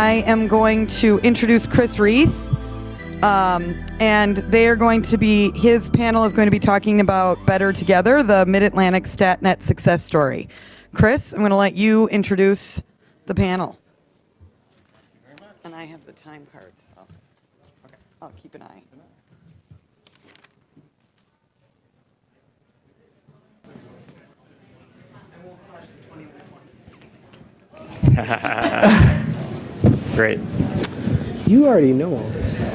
I am going to introduce Chris Reith. And they are going to be, his panel is going to be talking about Better Together, the MidAtlantic StatNet success story. Chris, I'm going to let you introduce the panel. Thank you very much. And I have the time cards, so okay. I'll keep an eye. Great. You already know all this stuff.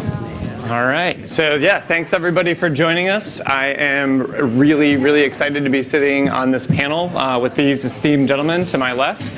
All right. So yeah, thanks everybody for joining us. I am really, really excited to be sitting on this panel with these esteemed gentlemen to my left.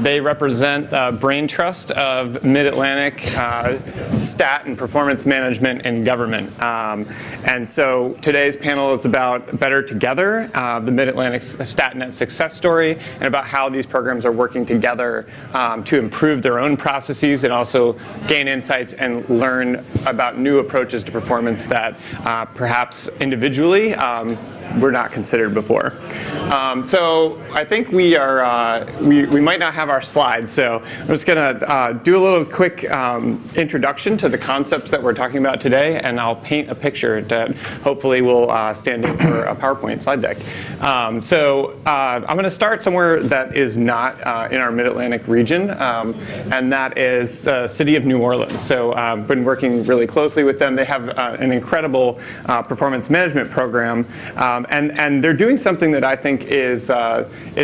They represent Brain Trust of MidAtlantic Stat and Performance Management in Government. And so today's panel is about Better Together, the MidAtlantic StatNet success story, and about how these programs are working together to improve their own processes and also gain insights and learn about new approaches to performance that perhaps individually were not considered before. So I think we might not have our slides, so I'm just going to do a little quick introduction to the concepts that we're talking about today, and I'll paint a picture that hopefully will stand in for a PowerPoint slide deck. So I'm going to start somewhere that is not in our Mid-Atlantic region, and that is the city of New Orleans. So I've been working really closely with them. They have an incredible performance management program, and they're doing something that I think is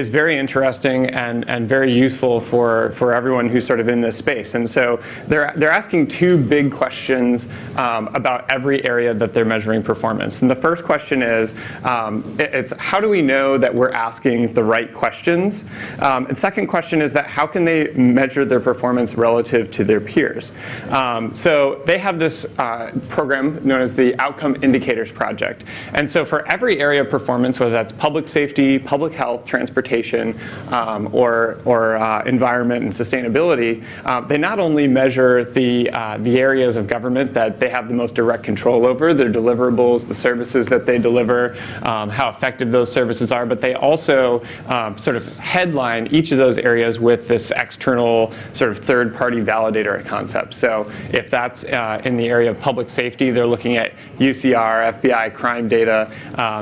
very interesting and very useful for everyone who's sort of in this space. And so they're asking two big questions about every area that they're measuring performance. And the first question is, it's how do we know that we're asking the right questions? And second question is that how can they measure their performance relative to their peers? So they have this program known as the Outcome Indicators Project. And so for every area of performance, whether that's public safety, public health, transportation, or environment and sustainability, they not only measure the areas of government that they have the most direct control over, their deliverables, the services that they deliver, how effective those services are, but they also sort of headline each of those areas with this external sort of third-party validator concept. So if that's in the area of public safety, they're looking at UCR, FBI crime data.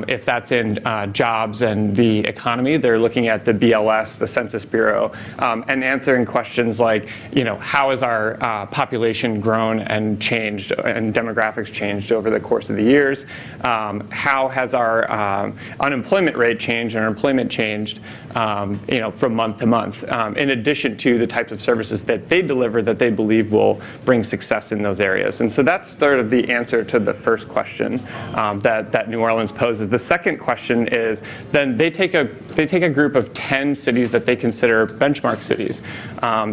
If that's in jobs and the economy, they're looking at the BLS, the Census Bureau, and answering questions like, how has our population grown and changed and demographics changed over the course of the years? How has our unemployment rate changed and our employment changed from month to month, in addition to the types of services that they deliver that they believe will bring success in those areas. And so that's sort of the answer to the first question that New Orleans poses. The second question is, then they take a group of 10 cities that they consider benchmark cities.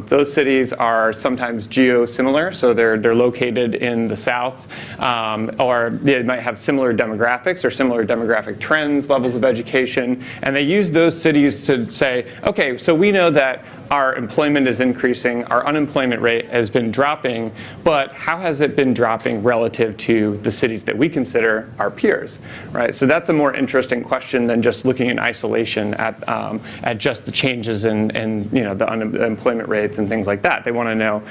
Those cities are sometimes geo-similar, so they're located in the south, or they might have similar demographics or similar demographic trends, levels of education, and they use those cities to say, okay, so we know that our employment is increasing, our unemployment rate has been dropping, but how has it been dropping relative to the cities that we consider our peers, right? So that's a more interesting question than just looking in isolation at just the changes in the unemployment rates and things like that. They want to know,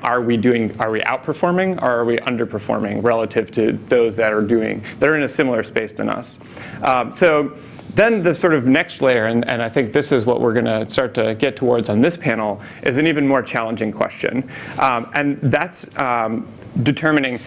are we outperforming or are we underperforming relative to those that are in a similar space than us? So then the sort of next layer, and I think this is what we're going to start to get towards on this panel, is an even more challenging question. And that's determining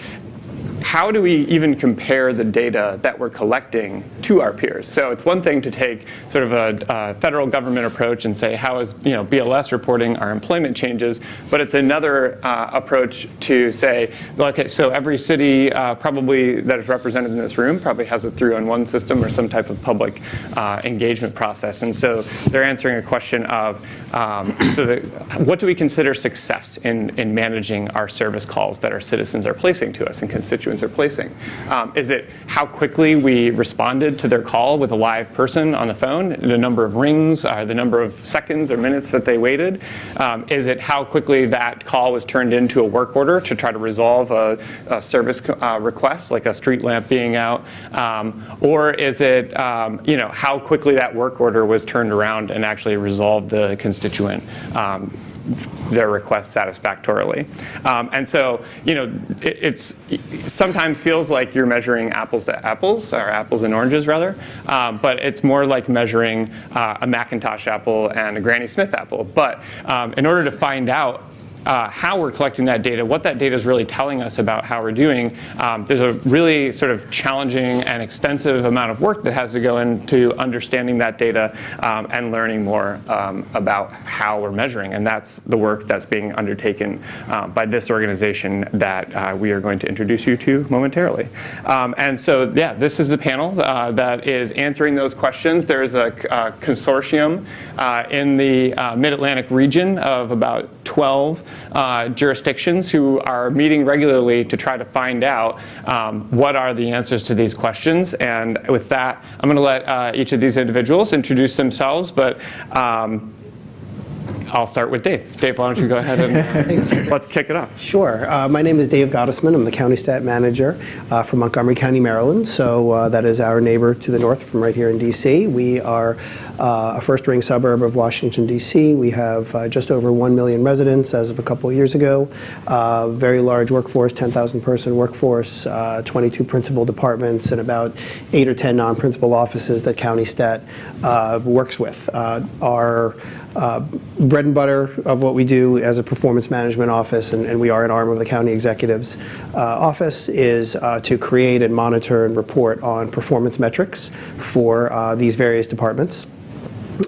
how do we even compare the data that we're collecting to our peers? So it's one thing to take sort of a federal government approach and say, how is BLS reporting our employment changes? But it's another approach to say, okay, so every city probably that is represented in this room probably has a 3-on-1 system or some type of public engagement process. And so they're answering a question of, what do we consider success in managing our service calls that our citizens are placing to us and constituents are placing? Is it how quickly we responded to their call with a live person on the phone, the number of rings, the number of seconds or minutes that they waited? Is it how quickly that call was turned into a work order to try to resolve a service request, like a street lamp being out? Or is it how quickly that work order was turned around and actually resolved the constituent their request satisfactorily. And so, it's sometimes feels like you're measuring apples to apples, or apples and oranges rather, but it's more like measuring a Macintosh apple and a Granny Smith apple. But in order to find out how we're collecting that data, what that data is really telling us about how we're doing, there's a really sort of challenging and extensive amount of work that has to go into understanding that data and learning more about how we're measuring. And that's the work that's being undertaken by this organization that we are going to introduce you to momentarily. And so, yeah, this is the panel that is answering those questions. There's a consortium in the Mid-Atlantic region of about 12 jurisdictions who are meeting regularly to try to find out what are the answers to these questions. And with that, I'm going to let each of these individuals introduce themselves, but I'll start with Dave. Dave, why don't you go ahead and let's kick it off. Sure. My name is Dave Gottesman. I'm the County Stat Manager from Montgomery County, Maryland. So that is our neighbor to the north from right here in D.C. We are a first-ring suburb of Washington, D.C. We have just over 1 million residents as of a couple of years ago. Very large workforce, 10,000 person workforce, 22 principal departments, and about 8 or 10 non-principal offices that County Stat works with. Our bread and butter of what we do as a performance management office, and we are an arm of the county executive's office, is to create and monitor and report on performance metrics for these various departments.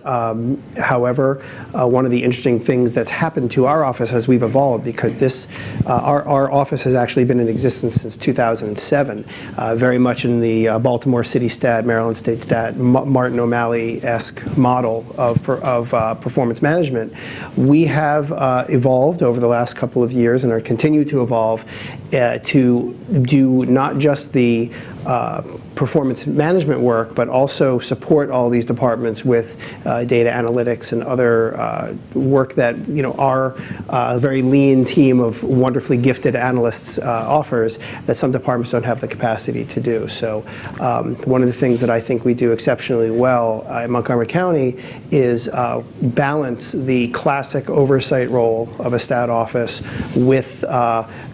However, one of the interesting things that's happened to our office as we've evolved, because our office has actually been in existence since 2007, very much in the Baltimore City Stat, Maryland State Stat, Martin O'Malley-esque model of performance management. We have evolved over the last couple of years and are continue to evolve to do not just the performance management work, but also support all these departments with data analytics and other work that our very lean team of wonderfully gifted analysts offers that some departments don't have the capacity to do. So one of the things that I think we do exceptionally well in Montgomery County is balance the classic oversight role of a stat office with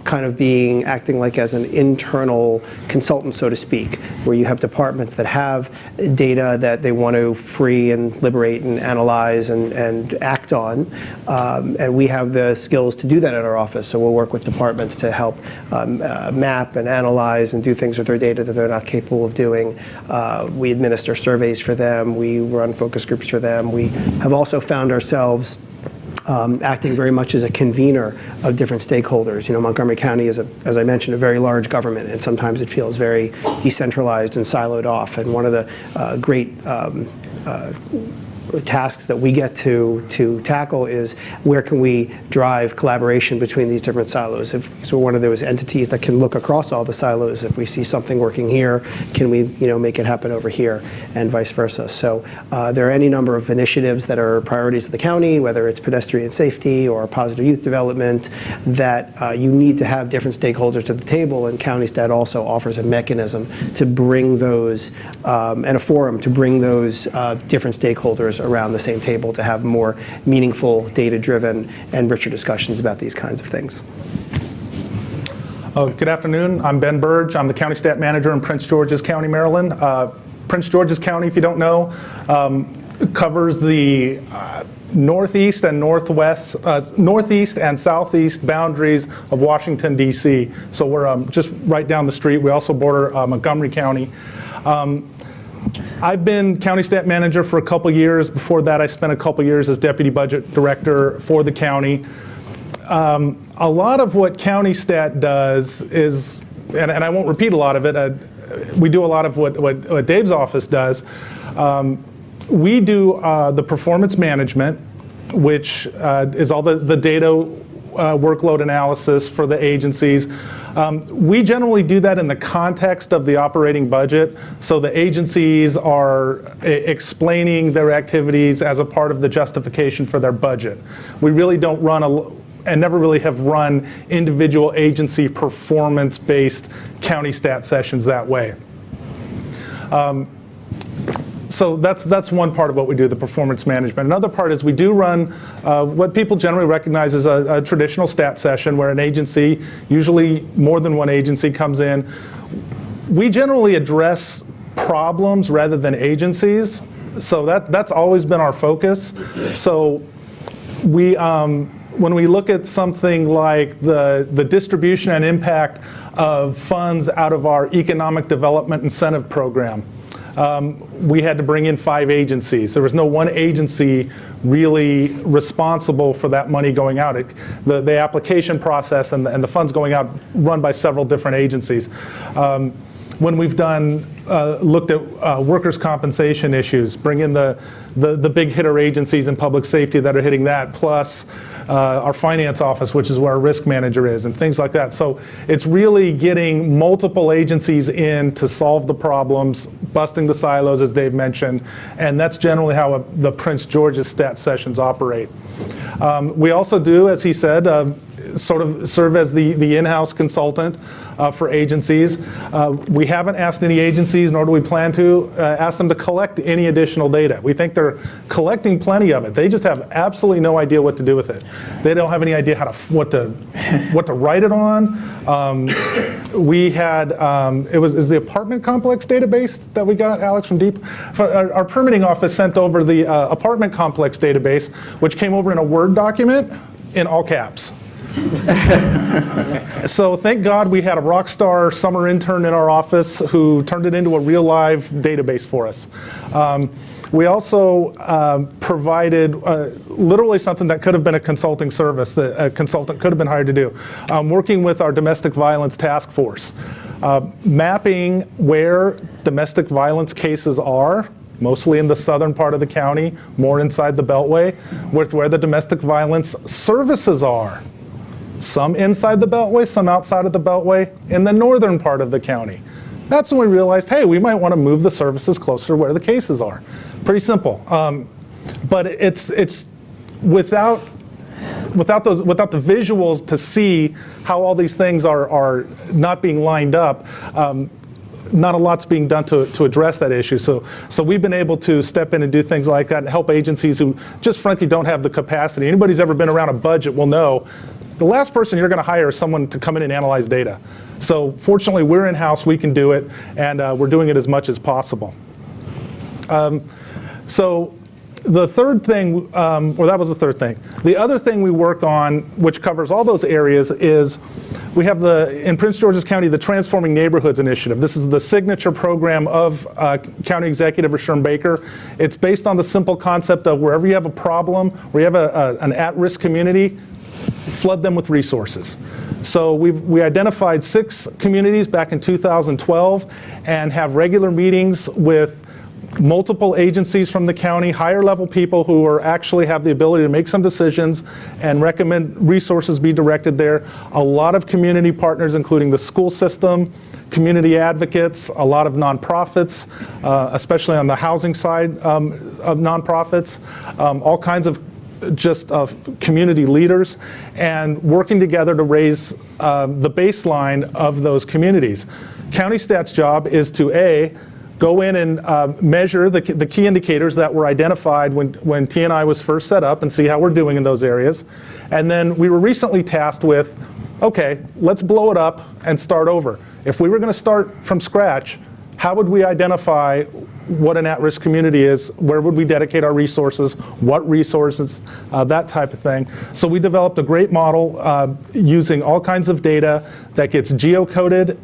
kind of acting like as an internal consultant, so to speak, where you have departments that have data that they want to free and liberate and analyze and act on. And we have the skills to do that at our office. So we'll work with departments to help map and analyze and do things with their data that they're not capable of doing. We administer surveys for them. We run focus groups for them. We have also found ourselves acting very much as a convener of different stakeholders. Montgomery County is, as I mentioned, a very large government, and sometimes it feels very decentralized and siloed off. And one of the great tasks that we get to tackle is where can we drive collaboration between these different silos. If we're one of those entities that can look across all the silos, if we see something working here, can we make it happen over here, and vice versa. So there are any number of initiatives that are priorities of the county, whether it's pedestrian safety or positive youth development, that you need to have different stakeholders to the table, and County Stat also offers a mechanism to bring those, and a forum to bring those different stakeholders around the same table to have more meaningful, data-driven, and richer discussions about these kinds of things. Good afternoon. I'm Ben Burge. I'm the County Stat Manager in Prince George's County, Maryland. Prince George's County, if you don't know, covers the northeast and northwest, northeast and southeast boundaries of Washington, D.C. So we're just right down the street. We also border Montgomery County. I've been County Stat Manager for a couple years. Before that, I spent a couple years as Deputy Budget Director for the county. A lot of what County Stat does is, and I won't repeat a lot of it, we do a lot of what Dave's office does. We do the performance management, which is all the data workload analysis for the agencies. We generally do that in the context of the operating budget, so the agencies are explaining their activities as a part of the justification for their budget. We really don't run and never really have run individual agency performance-based county stat sessions that way. So that's one part of what we do, the performance management. Another part is we do run what people generally recognize as a traditional stat session where an agency, usually more than one agency, comes in. We generally address problems rather than agencies, so that's always been our focus. So we, when we look at something like the distribution and impact of funds out of our economic development incentive program, we had to bring in 5 agencies. There was no one agency really responsible for that money going out. The application process and the funds going out run by several different agencies. When we've looked at workers' compensation issues, bring in the big hitter agencies in public safety that are hitting that, plus our finance office, which is where our risk manager is, and things like that. So it's really getting multiple agencies in to solve the problems, busting the silos, as Dave mentioned, and that's generally how the Prince George's stat sessions operate. We also do, as he said, sort of serve as the in-house consultant for agencies. We haven't asked any agencies, nor do we plan to, ask them to collect any additional data. We think they're collecting plenty of it. They just have absolutely no idea what to do with it. They don't have any idea what to write it on. We had, is the apartment complex database that we got, Alex, from Deep? Our permitting office sent over the apartment complex database, which came over in a Word document in all caps. So thank God we had a rock star summer intern in our office who turned it into a real live database for us. We also provided literally something that could have been a consulting service that a consultant could have been hired to do, working with our domestic violence task force, mapping where domestic violence cases are, mostly in the southern part of the county, more inside the Beltway, with where the domestic violence services are. Some inside the Beltway, some outside of the Beltway, in the northern part of the county. That's when we realized, hey, we might want to move the services closer to where the cases are. Pretty simple. But it's without the visuals to see how all these things are not being lined up, not a lot's being done to address that issue. So we've been able to step in and do things like that and help agencies who just frankly don't have the capacity. Anybody who's ever been around a budget will know the last person you're going to hire is someone to come in and analyze data. So fortunately, we're in-house, we can do it, and we're doing it as much as possible. So the third thing, or that was the third thing. The other thing we work on, which covers all those areas, is we have in Prince George's County, the Transforming Neighborhoods Initiative. This is the signature program of County Executive Rashawn Baker. It's based on the simple concept of wherever you have a problem, where you have an at-risk community, flood them with resources. So we identified 6 communities back in 2012 and have regular meetings with multiple agencies from the county, higher level people who actually have the ability to make some decisions and recommend resources be directed there. A lot of community partners, including the school system, community advocates, a lot of nonprofits, especially on the housing side of nonprofits, all kinds of community leaders, and working together to raise the baseline of those communities. County Stat's job is to go in and measure the key indicators that were identified when T&I was first set up and see how we're doing in those areas. And then we were recently tasked with, okay, let's blow it up and start over. If we were going to start from scratch, how would we identify what an at-risk community is? Where would we dedicate our resources? What resources? That type of thing. So we developed a great model using all kinds of data that gets geocoded,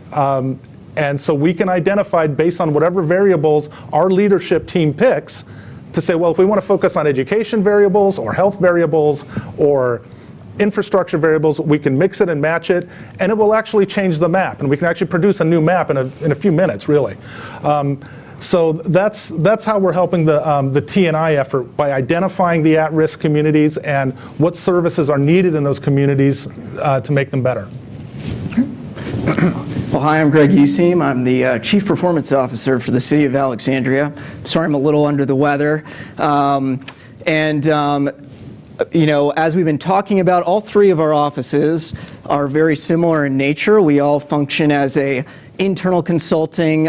and so we can identify based on whatever variables our leadership team picks to say, well, if we want to focus on education variables or health variables or infrastructure variables, we can mix it and match it, and it will actually change the map, and we can actually produce a new map in a few minutes, really. So that's how we're helping the T&I effort, by identifying the at-risk communities and what services are needed in those communities to make them better. Well, hi, I'm Greg Useem. I'm the Chief Performance Officer for the City of Alexandria. Sorry, I'm a little under the weather. You know, as we've been talking about, all 3 of our offices are very similar in nature. We all function as a internal consulting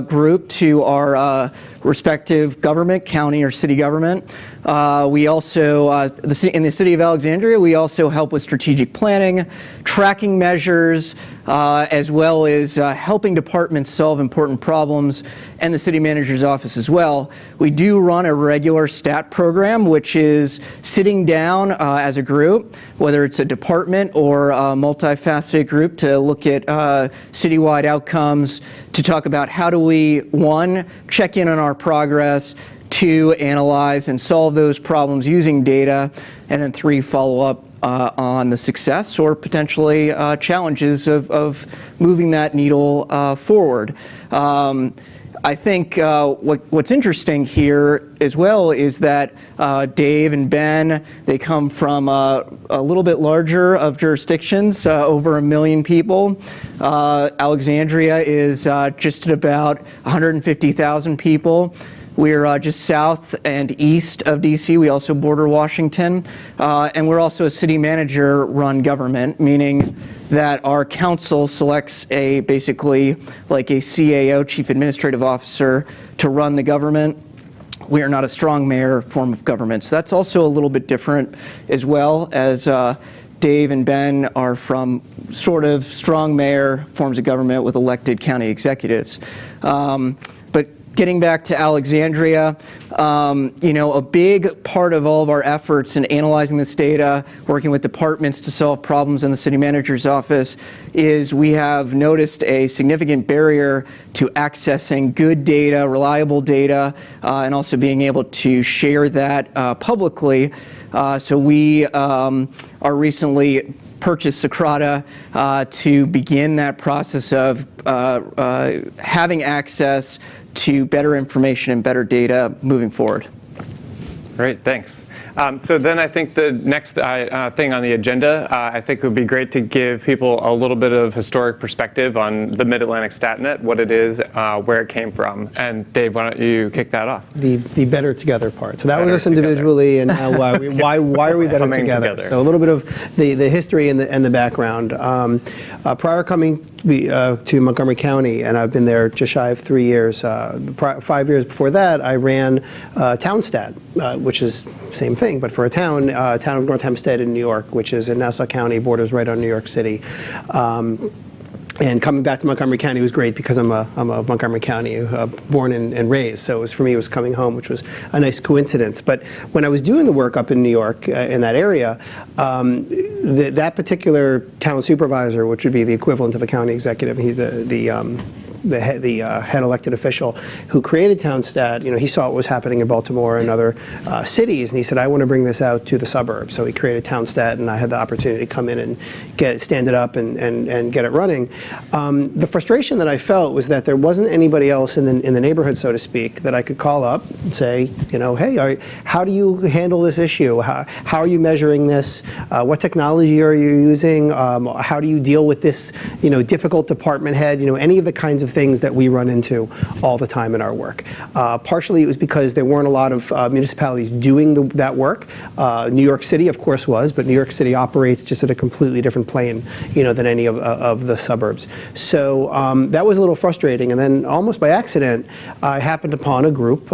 group to our respective government, county or city government. We also, in the city of Alexandria, we also help with strategic planning, tracking measures, as well as helping departments solve important problems, and the city manager's office as well. We do run a regular STAT program, which is sitting down as a group, whether it's a department or a multifaceted group, to look at citywide outcomes, to talk about how do we, one, check in on our progress, two, analyze and solve those problems using data, and then three, follow up on the success or potentially challenges of moving that needle forward. I think what's interesting here as well is that Dave and Ben, they come from a little bit larger of jurisdictions, over 1 million people. Alexandria is just at about 150,000 people. We're just south and east of DC. We also border Washington. And we're also a city manager-run government, meaning that our council selects basically like a CAO, Chief Administrative Officer, to run the government. We are not a strong mayor form of government. So that's also a little bit different as well, as Dave and Ben are from sort of strong mayor forms of government with elected county executives. But getting back to Alexandria, a big part of all of our efforts in analyzing this data, working with departments to solve problems in the city manager's office, is we have noticed a significant barrier to accessing good data, reliable data, and also being able to share that publicly. So we are recently purchased Socrata to begin that process of having access to better information and better data moving forward. Great, thanks. So then I think the next thing on the agenda, I think it would be great to give people a little bit of historic perspective on the MidAtlantic StatNet, what it is, where it came from. And Dave, why don't you kick that off? The better together part. So that was us individually, and why are we better together? So a little bit of the history and the background. Prior coming to Montgomery County, and I've been there just shy of 3 years. 5 years before that, I ran TownStat, which is same thing, but for a town of North Hempstead in New York, which is in Nassau County, borders right on New York City. And coming back to Montgomery County was great because I'm a Montgomery County born and raised. So for me, it was coming home, which was a nice coincidence. But when I was doing the work up in New York, in that area, that particular town supervisor, which would be the equivalent of a county executive, he's the head elected official who created TownStat, he saw what was happening in Baltimore and other cities, and he said, I want to bring this out to the suburbs. So he created TownStat, and I had the opportunity to come in and stand it up and get it running. The frustration that I felt was that there wasn't anybody else in the neighborhood, so to speak, that I could call up and say, hey, how do you handle this issue? How are you measuring this? What technology are you using? How do you deal with this, difficult department head? Any of the kinds of things that we run into all the time in our work. Partially it was because there weren't a lot of municipalities doing that work. New York City, of course, was, but New York City operates just at a completely different plane, than any of the suburbs. So that was a little frustrating. And then almost by accident, I happened upon a group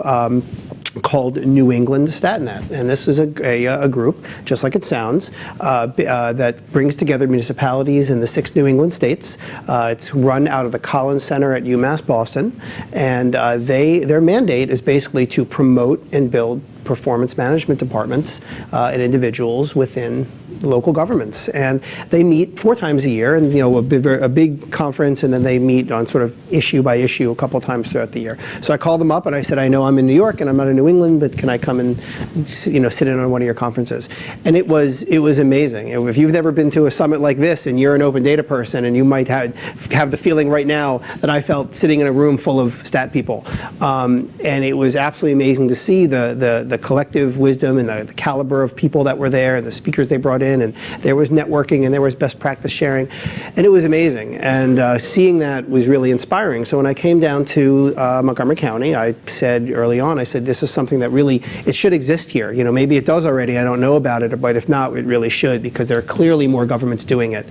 called New England StatNet, and this is a group, just like it sounds, that brings together municipalities in the 6 New England states. It's run out of the Collins Center at UMass Boston, and their mandate is basically to promote and build performance management departments and individuals within local governments. And they meet 4 times a year, and a big conference, and then they meet on sort of issue by issue a couple times throughout the year. So I called them up and I said, I know I'm in New York and I'm not in New England, but can I come and sit in on one of your conferences? And it was amazing. If you've never been to a summit like this and you're an open data person, and you might have the feeling right now that I felt sitting in a room full of stat people. And it was absolutely amazing to see the collective wisdom and the caliber of people that were there, and the speakers they brought in, and there was networking and there was best practice sharing, and it was amazing. And seeing that was really inspiring. So when I came down to Montgomery County, I said early on, this is something that really, it should exist here. Maybe it does already, I don't know about it, but if not, it really should, because there are clearly more governments doing it.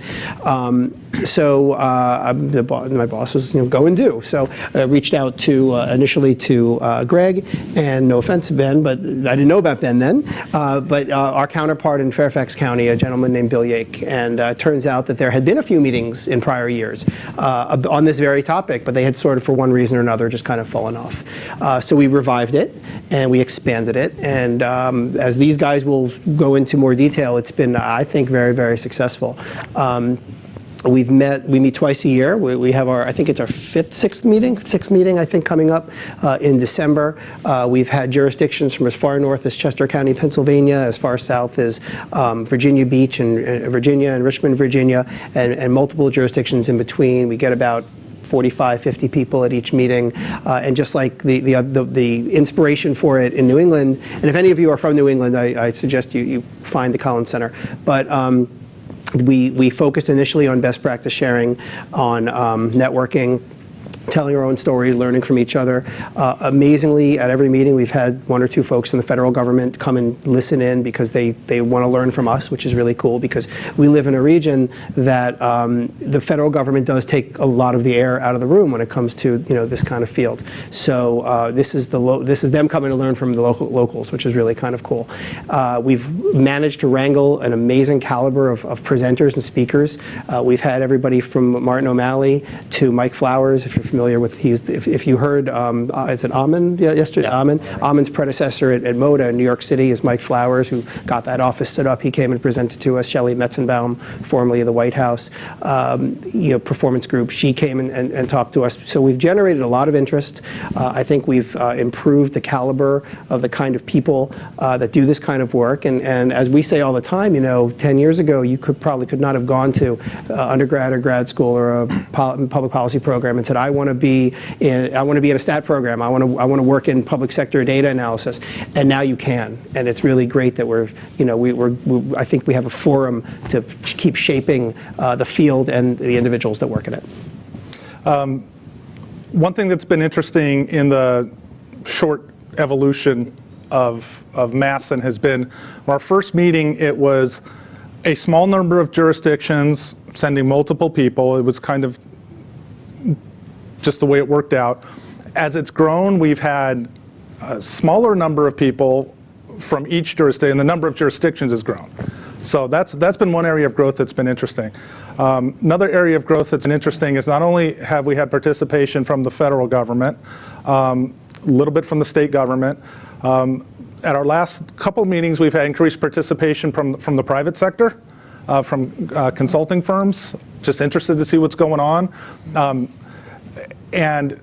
So my boss was, go and do. So I reached out to initially to Greg, and no offense to Ben, but I didn't know about Ben then. But our counterpart in Fairfax County, a gentleman named Bill Yake, and it turns out that there had been a few meetings in prior years on this very topic, but they had sort of, for one reason or another, just kind of fallen off. So we revived it and we expanded it, and as these guys will go into more detail, it's been, I think, very, very successful. We meet twice a year. We have I think it's our sixth meeting, I think, coming up in December. We've had jurisdictions from as far north as Chester County, Pennsylvania, as far south as Virginia Beach and Virginia and Richmond, Virginia, and multiple jurisdictions in between. We get about 45, 50 people at each meeting, and just like the inspiration for it in New England, and if any of you are from New England, I suggest you find the Collins Center. But we focused initially on best practice sharing, on networking, telling our own stories, learning from each other. Amazingly, at every meeting, we've had one or two folks in the federal government come and listen in because they want to learn from us, which is really cool because we live in a region that the federal government does take a lot of the air out of the room when it comes to this kind of field. So this is them coming to learn from the locals, which is really kind of cool. We've managed to wrangle an amazing caliber of presenters and speakers. We've had everybody from Martin O'Malley to Mike Flowers, if you're familiar with, if you heard, is it Amin yesterday? Yeah. Amin's predecessor at MODA in New York City is Mike Flowers, who got that office stood up. He came and presented to us. Shelley Metzenbaum, formerly of the White House, Performance Group, she came and talked to us. So we've generated a lot of interest. I think we've improved the caliber of the kind of people that do this kind of work. And as we say all the time, 10 years ago, you probably could not have gone to undergrad or grad school or a public policy program and said, I want to be in a stat program. I want to work in public sector data analysis, and now you can. And it's really great that I think we have a forum to keep shaping the field and the individuals that work in it. One thing that's been interesting in the short evolution of Masson has been, our first meeting, it was a small number of jurisdictions sending multiple people. It was kind of just the way it worked out. As it's grown, we've had a smaller number of people from each jurisdiction, and the number of jurisdictions has grown. So that's been one area of growth that's been interesting. Another area of growth that's been interesting is not only have we had participation from the federal government, a little bit from the state government. At our last couple meetings, we've had increased participation from the private sector, from consulting firms, just interested to see what's going on. And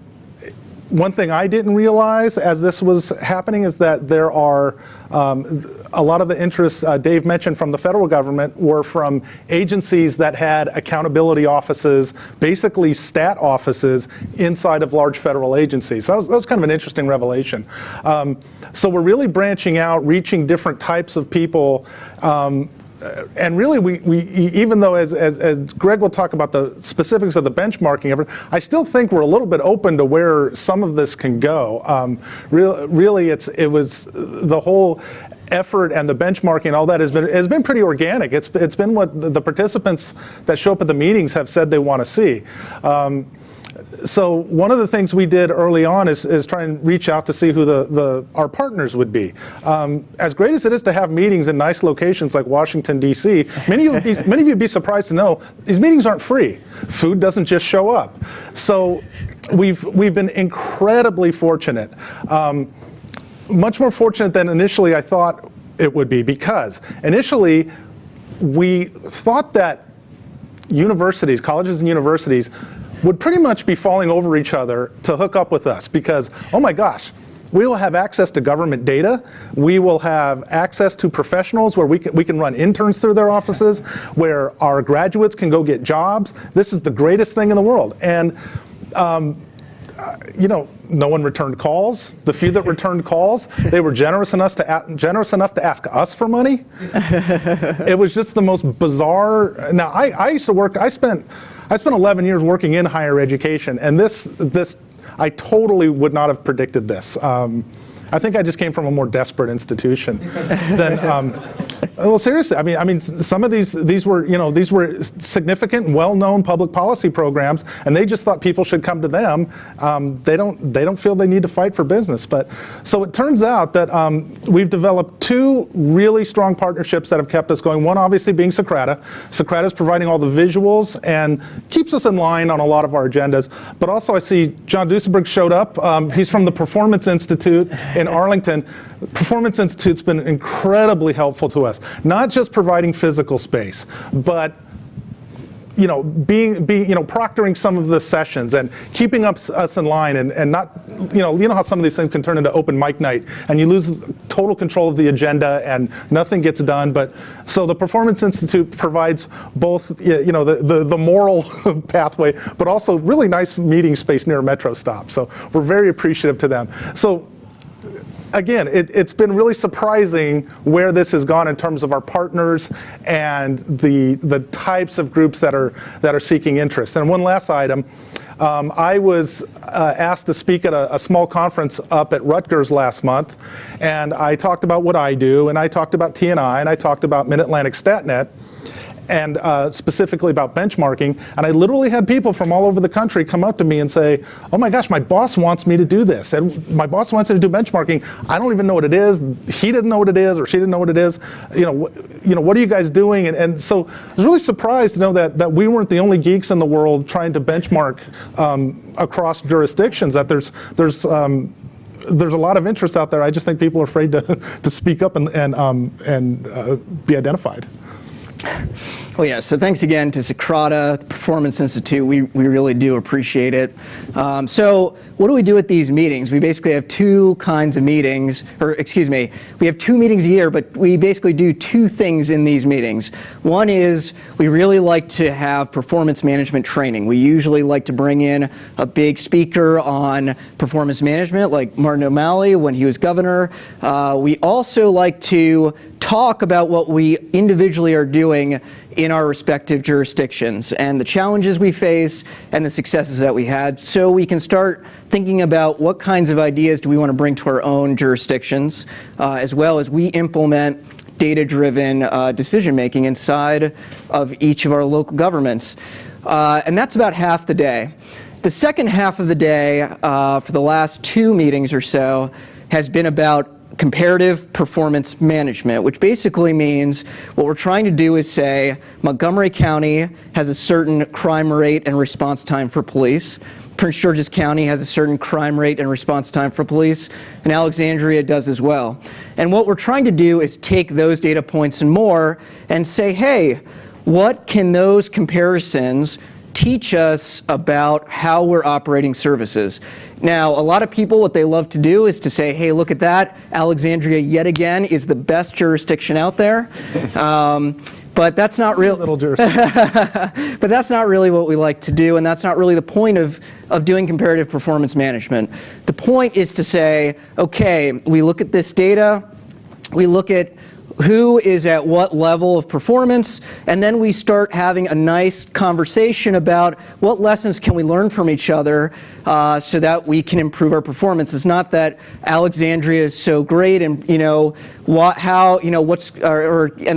one thing I didn't realize as this was happening is that there are a lot of the interests Dave mentioned from the federal government were from agencies that had accountability offices, basically stat offices inside of large federal agencies. So that was kind of an interesting revelation. So we're really branching out, reaching different types of people. And really, we even though as Greg will talk about the specifics of the benchmarking effort, I still think we're a little bit open to where some of this can go. Really, it was the whole effort and the benchmarking and all that has been pretty organic. It's been what the participants that show up at the meetings have said they want to see. So one of the things we did early on is try and reach out to see who our partners would be. As great as it is to have meetings in nice locations like Washington, D.C., many of you would be surprised to know these meetings aren't free. Food doesn't just show up. So we've been incredibly fortunate, much more fortunate than initially I thought it would be, because initially we thought that universities, colleges and universities, would pretty much be falling over each other to hook up with us because, oh my gosh, we will have access to government data. We will have access to professionals where we can run interns through their offices, where our graduates can go get jobs. This is the greatest thing in the world. And no one returned calls. The few that returned calls, they were generous enough to ask us for money. It was just the most bizarre. Now, I used to work. I spent 11 years working in higher education, and this I totally would not have predicted this. I think I just came from a more desperate institution than. Well, seriously, I mean, some of these were significant and well-known public policy programs, and they just thought people should come to them. They don't feel they need to fight for business. But so it turns out that we've developed two really strong partnerships that have kept us going. One, obviously, being Socrata. Socrata is providing all the visuals and keeps us in line on a lot of our agendas. But also, I see John Duesenberg showed up. He's from the Performance Institute in Arlington. Performance Institute's been incredibly helpful to us, not just providing physical space, but being proctoring some of the sessions and keeping us in line and not, you know how some of these things can turn into open mic night and you lose total control of the agenda and nothing gets done. But so the Performance Institute provides both, the moral pathway, but also really nice meeting space near a metro stop. So we're very appreciative to them. So again, it's been really surprising where this has gone in terms of our partners and the types of groups that are seeking interest. And one last item, I was asked to speak at a small conference up at Rutgers last month, and I talked about what I do, and I talked about TNI, and I talked about MidAtlantic StatNet, and specifically about benchmarking. And I literally had people from all over the country come up to me and say, oh my gosh, my boss wants me to do this. And my boss wants me to do benchmarking. I don't even know what it is. He didn't know what it is, or she didn't know what it is. What are you guys doing? And so I was really surprised to know that we weren't the only geeks in the world trying to benchmark across jurisdictions, that there's a lot of interest out there. I just think people are afraid to speak up and be identified. Well, yeah, so thanks again to Socrata, the Performance Institute. We really do appreciate it. So what do we do at these meetings? We basically have two kinds of meetings, we have 2 meetings a year, but we basically do 2 things in these meetings. One is we really like to have performance management training. We usually like to bring in a big speaker on performance management, like Martin O'Malley when he was governor. We also like to talk about what we individually are doing in our respective jurisdictions and the challenges we face and the successes that we had, so we can start thinking about what kinds of ideas do we want to bring to our own jurisdictions, as well as we implement data-driven decision-making inside of each of our local governments. And that's about half the day. The second half of the day, for the last 2 meetings or so, has been about comparative performance management, which basically means what we're trying to do is say Montgomery County has a certain crime rate and response time for police. Prince George's County has a certain crime rate and response time for police, and Alexandria does as well. And what we're trying to do is take those data points and more and say, hey, what can those comparisons teach us about how we're operating services? Now, a lot of people, what they love to do is to say, hey, look at that. Alexandria, yet again, is the best jurisdiction out there. But that's not real. Little jurisdiction. But that's not really what we like to do, and that's not really the point of doing comparative performance management. The point is to say, okay, we look at this data, we look at who is at what level of performance, and then we start having a nice conversation about what lessons can we learn from each other so that we can improve our performance. It's not that Alexandria is so great and and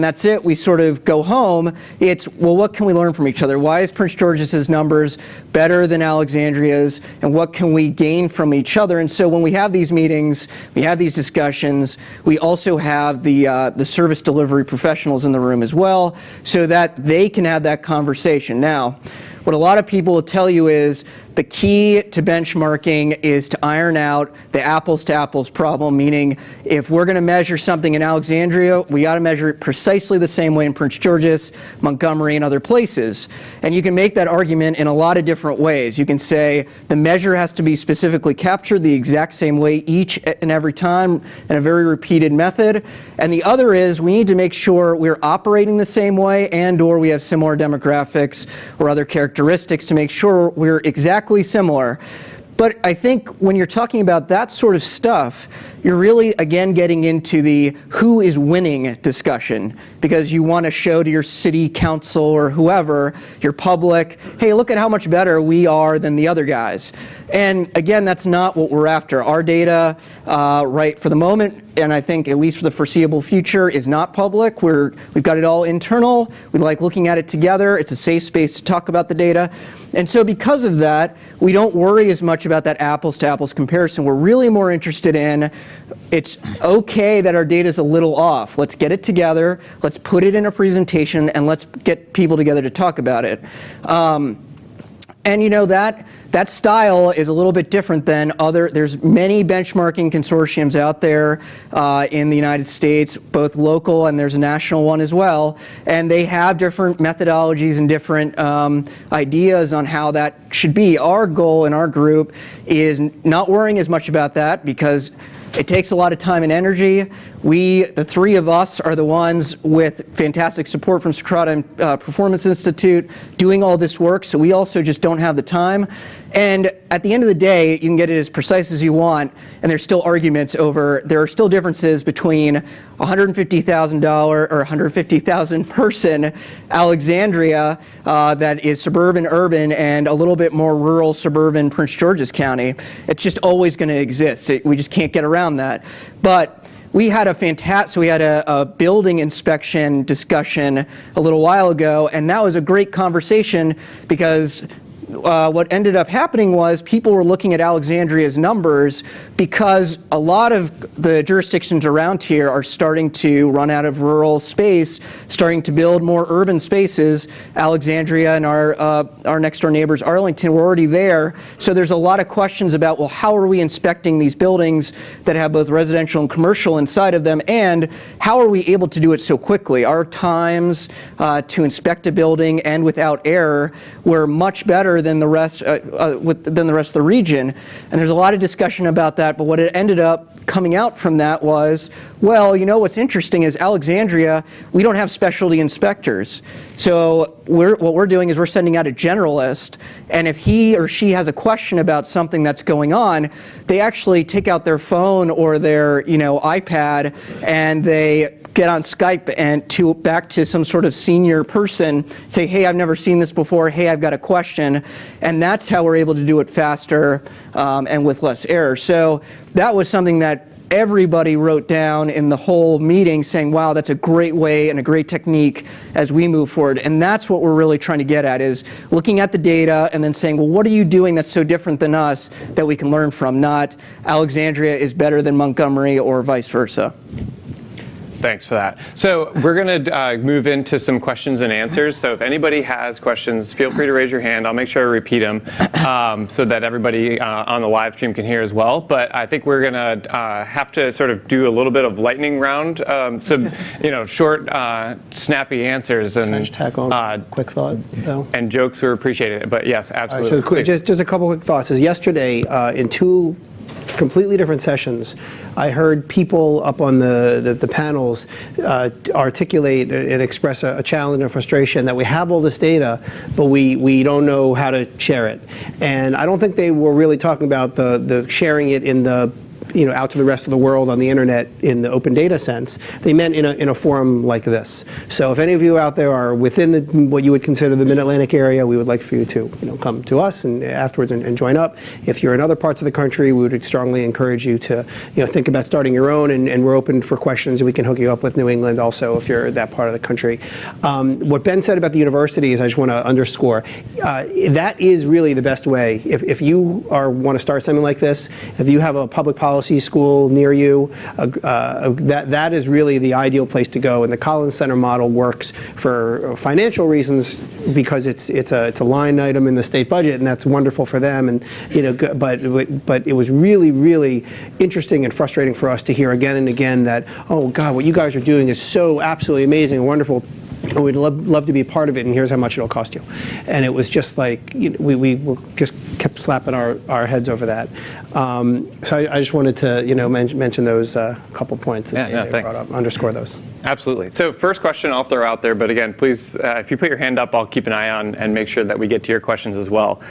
that's it, we sort of go home. It's, well, what can we learn from each other? Why is Prince George's numbers better than Alexandria's, and what can we gain from each other? And so when we have these meetings, we have these discussions, we also have the service delivery professionals in the room as well, so that they can have that conversation. Now, what a lot of people will tell you is the key to benchmarking is to iron out the apples to apples problem, meaning if we're going to measure something in Alexandria, we got to measure it precisely the same way in Prince George's, Montgomery, and other places. And you can make that argument in a lot of different ways. You can say the measure has to be specifically captured the exact same way each and every time in a very repeated method. And the other is we need to make sure we're operating the same way and/or we have similar demographics or other characteristics to make sure we're exactly similar. But I think when you're talking about that sort of stuff, you're really, again, getting into the who is winning discussion, because you want to show to your city council or whoever, your public, hey, look at how much better we are than the other guys. And again, that's not what we're after. Our data, right, for the moment, and I think at least for the foreseeable future, is not public. We've got it all internal. We like looking at it together. It's a safe space to talk about the data. And so because of that, we don't worry as much about that apples to apples comparison. We're really more interested in, it's okay that our data is a little off. Let's get it together. Let's put it in a presentation, and let's get people together to talk about it. And you know, that style is a little bit different than there's many benchmarking consortiums out there in the United States, both local, and there's a national one as well. And they have different methodologies and different ideas on how that should be. Our goal in our group is not worrying as much about that, because it takes a lot of time and energy. The three of us are the ones with fantastic support from Socrata Performance Institute doing all this work, so we also just don't have the time. And at the end of the day, you can get it as precise as you want, and there's still arguments there are still differences between $150,000 or 150,000 person Alexandria that is suburban urban and a little bit more rural suburban Prince George's County. It's just always going to exist. We just can't get around that. But we had a building inspection discussion a little while ago, and that was a great conversation, because what ended up happening was people were looking at Alexandria's numbers because a lot of the jurisdictions around here are starting to run out of rural space, starting to build more urban spaces. Alexandria and our next door neighbors, Arlington, were already there. So there's a lot of questions about, well, how are we inspecting these buildings that have both residential and commercial inside of them, and how are we able to do it so quickly? Our times to inspect a building and without error were much better than the rest of the region. And there's a lot of discussion about that, but what it ended up coming out from that was, well, you know what's interesting is Alexandria, we don't have specialty inspectors. So what we're doing is we're sending out a generalist, and if he or she has a question about something that's going on, they actually take out their phone or their iPad, and they get on Skype and back to some sort of senior person, say, hey, I've never seen this before, hey, I've got a question. And that's how we're able to do it faster and with less error. So that was something that everybody wrote down in the whole meeting, saying, wow, that's a great way and a great technique as we move forward. And that's what we're really trying to get at, is looking at the data and then saying, well, what are you doing that's so different than us that we can learn from? Not Alexandria is better than Montgomery or vice versa. Thanks for that. So we're going to move into some questions and answers. So if anybody has questions, feel free to raise your hand. I'll make sure I repeat them so that everybody on the live stream can hear as well. But I think we're going to have to sort of do a little bit of lightning round, some short, snappy answers, and Can I just tack on quick thought, though? And jokes are appreciated. But yes, absolutely. So just a couple quick thoughts. Yesterday, in two completely different sessions, I heard people up on the panels articulate and express a challenge and frustration that we have all this data, but we don't know how to share it. And I don't think they were really talking about the sharing it in the out to the rest of the world on the internet in the open data sense. They meant in a forum like this. So if any of you out there are within what you would consider the Mid-Atlantic area, we would like for you to come to us and afterwards and join up. If you're in other parts of the country, we would strongly encourage you to think about starting your own, and we're open for questions, and we can hook you up with New England also if you're that part of the country. What Ben said about the universities, I just want to underscore, that is really the best way. If you want to start something like this, if you have a public policy school near you, that is really the ideal place to go. And the Collins Center model works for financial reasons because it's a line item in the state budget, and that's wonderful for them. And but it was really, really interesting and frustrating for us to hear again and again that, oh God, what you guys are doing is so absolutely amazing and wonderful, and we'd love to be a part of it, and here's how much it'll cost you. And it was just like, we were just kept slapping our heads over that. So I just wanted to, mention those couple points that they thanks. brought up, underscore those. Absolutely. So first question I'll throw out there, but again, please, if you put your hand up, I'll keep an eye on and make sure that we get to your questions as well.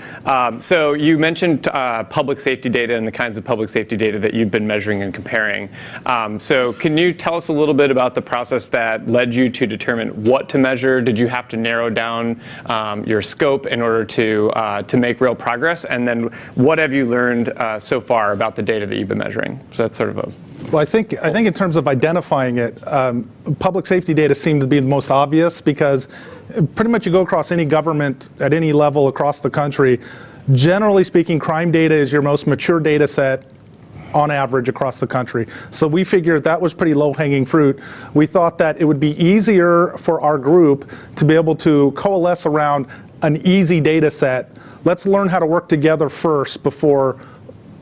So you mentioned public safety data and the kinds of public safety data that you've been measuring and comparing. So can you tell us a little bit about the process that led you to determine what to measure? Did you have to narrow down your scope in order to make real progress? And then what have you learned so far about the data that you've been measuring? So that's sort of a... Well, I think in terms of identifying it, public safety data seems to be the most obvious, because pretty much you go across any government at any level across the country, generally speaking, crime data is your most mature data set on average across the country. So we figured that was pretty low-hanging fruit. We thought that it would be easier for our group to be able to coalesce around an easy data set. Let's learn how to work together first before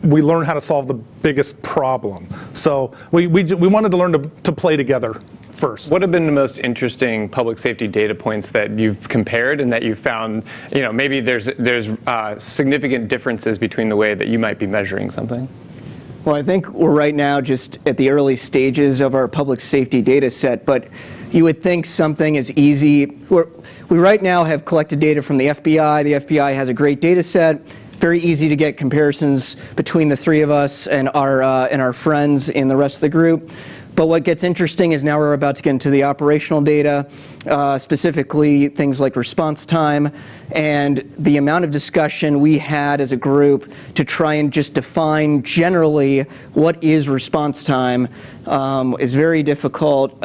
we learn how to solve the biggest problem. So we wanted to learn to play together first. What have been the most interesting public safety data points that you've compared and that you found, maybe there's significant differences between the way that you might be measuring something? Well, I think we're right now just at the early stages of our public safety data set, but you would think something as easy. We right now have collected data from the FBI. The FBI has a great data set. Very easy to get comparisons between the three of us and our friends in the rest of the group. But what gets interesting is now we're about to get into the operational data, specifically things like response time, and the amount of discussion we had as a group to try and just define generally what is response time is very difficult,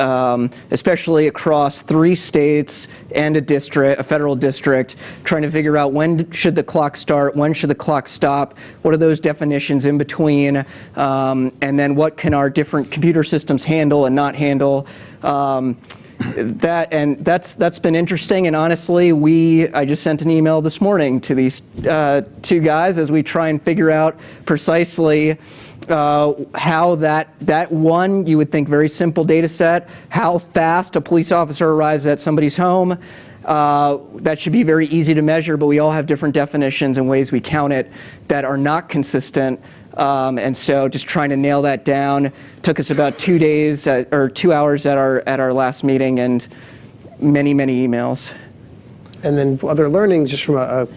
especially across 3 states and a federal district, trying to figure out when should the clock start, when should the clock stop, what are those definitions in between, and then what can our different computer systems handle and not handle. That's been interesting, and honestly, I just sent an email this morning to these 2 guys as we try and figure out precisely how that one, you would think very simple data set, how fast a police officer arrives at somebody's home. That should be very easy to measure, but we all have different definitions and ways we count it that are not consistent. And so just trying to nail that down took us about 2 days or 2 hours at our last meeting, and many emails. And then other learnings, just from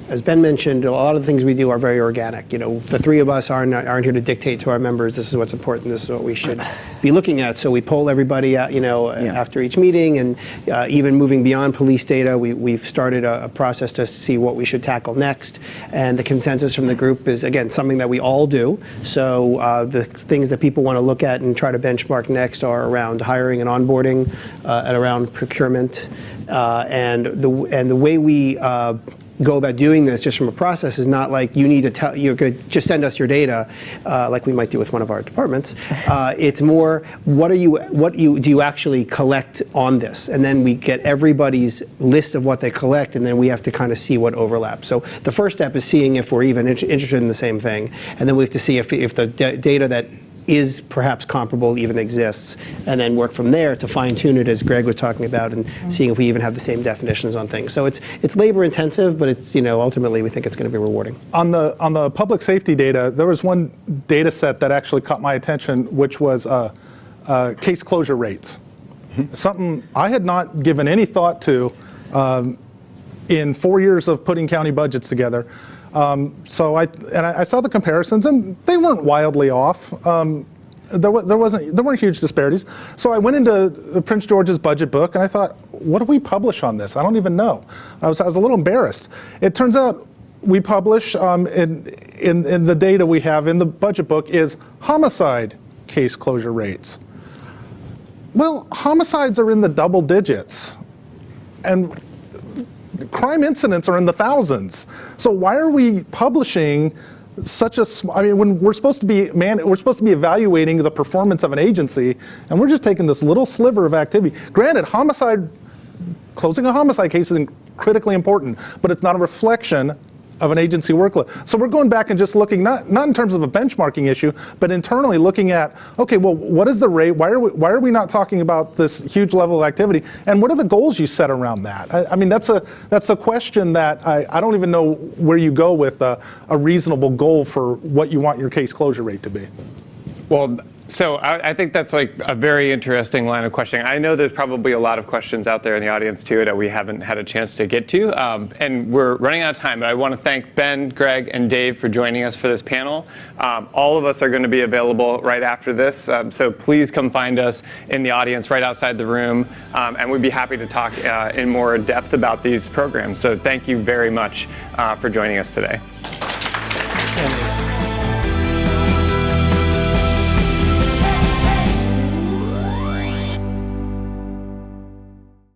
as Ben mentioned, a lot of the things we do are very organic. The 3 of us aren't here to dictate to our members, this is what's important, this is what we should be looking at. So we poll everybody out, after each meeting, and even moving beyond police data, we've started a process to see what we should tackle next. And the consensus from the group is, again, something that we all do. So the things that people want to look at and try to benchmark next are around hiring and onboarding, and around procurement, and the way we go about doing this, just from a process, is not like you're going to just send us your data, like we might do with one of our departments. It's more, what do you actually collect on this? And then we get everybody's list of what they collect, and then we have to kind of see what overlaps. So the first step is seeing if we're even interested in the same thing, and then we have to see if the data that is perhaps comparable even exists, and then work from there to fine-tune it, as Greg was talking about, and seeing if we even have the same definitions on things. So it's labor intensive, but it's ultimately we think it's going to be rewarding. On the public safety data, there was one data set that actually caught my attention, which was case closure rates. Something I had not given any thought to in 4 years of putting county budgets together. So I saw the comparisons, and they weren't wildly off. There weren't huge disparities. So I went into Prince George's budget book, and I thought, what do we publish on this? I don't even know. I was a little embarrassed. It turns out we publish in the data we have in the budget book is homicide case closure rates. Well, homicides are in the double digits, and crime incidents are in the thousands. So why are we publishing such a when we're supposed to be evaluating the performance of an agency, and we're just taking this little sliver of activity. Granted, closing a homicide case is critically important, but it's not a reflection of an agency workload. So we're going back and just looking, not in terms of a benchmarking issue, but internally looking at, okay, well, what is the rate? Why are we not talking about this huge level of activity? And what are the goals you set around that? I mean, that's a question that I don't even know where you go with a reasonable goal for what you want your case closure rate to be. Well, so I think that's like a very interesting line of questioning. I know there's probably a lot of questions out there in the audience too that we haven't had a chance to get to, and we're running out of time. But I want to thank Ben, Greg, and Dave for joining us for this panel. All of us are going to be available right after this, so please come find us in the audience right outside the room, and we'd be happy to talk in more depth about these programs. So thank you very much for joining us today.